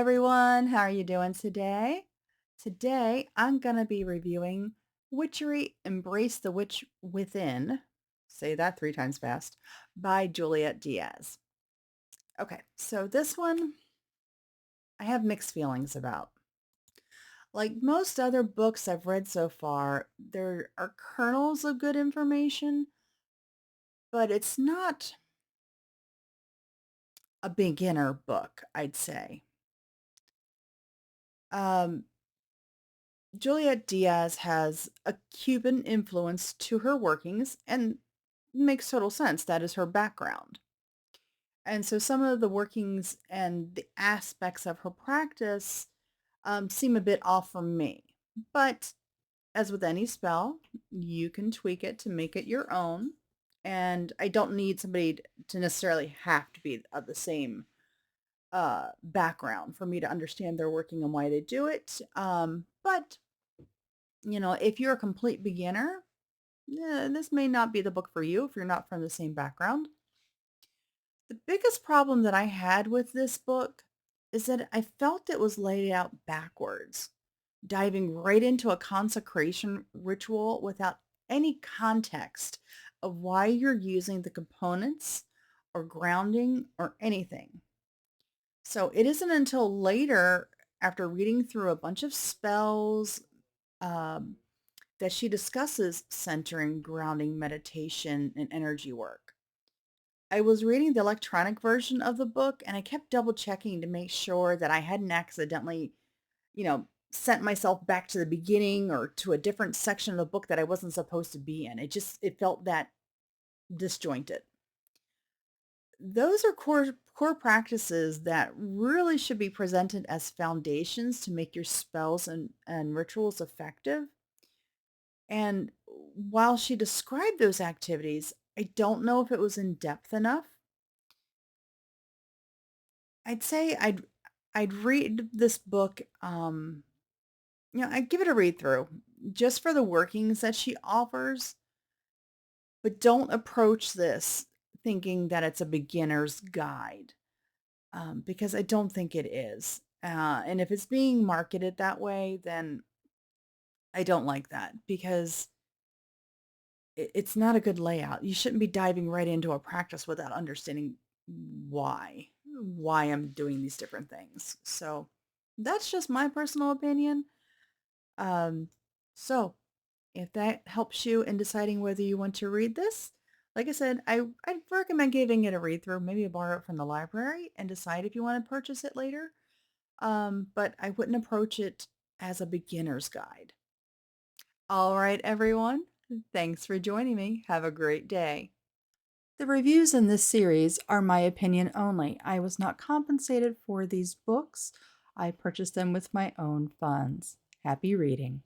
everyone. How are you doing today? Today, I'm going to be reviewing Witchery Embrace the Witch Within. Say that 3 times fast. By Juliet Diaz. Okay, so this one I have mixed feelings about. Like most other books I've read so far, there are kernels of good information, but it's not a beginner book, I'd say. Um, Juliet Diaz has a Cuban influence to her workings and makes total sense. That is her background. And so some of the workings and the aspects of her practice seem a bit off for me. But as with any spell, you can tweak it to make it your own. And I don't need somebody to necessarily have to be of the same background for me to understand their working and why they do it. But if you're a complete beginner, this may not be the book for you if you're not from the same background. The biggest problem that I had with this book is that I felt it was laid out backwards, diving right into a consecration ritual without any context of why you're using the components or grounding or anything. So it isn't until later, after reading through a bunch of spells, um, that she discusses centering, grounding, meditation, and energy work. I was reading the electronic version of the book and I kept double checking to make sure that I hadn't accidentally, sent myself back to the beginning or to a different section of the book that I wasn't supposed to be in. It felt that disjointed. Those are core practices that really should be presented as foundations to make your spells and rituals effective. And while she described those activities, I don't know if it was in depth enough. I'd say I'd read this book, I'd give it a read through just for the workings that she offers, but don't approach this thinking that it's a beginner's guide, because I don't think it is. And if it's being marketed that way, then I don't like that because it's not a good layout. You shouldn't be diving right into a practice without understanding why I'm doing these different things. So that's just my personal opinion. Um, so if that helps you in deciding whether you want to read this, like I said, I'd recommend giving it a read through, maybe borrow it from the library and decide if you want to purchase it later. But I wouldn't approach it as a beginner's guide. All right, everyone. Thanks for joining me. Have a great day. The reviews in this series are my opinion only. I was not compensated for these books. I purchased them with my own funds. Happy reading.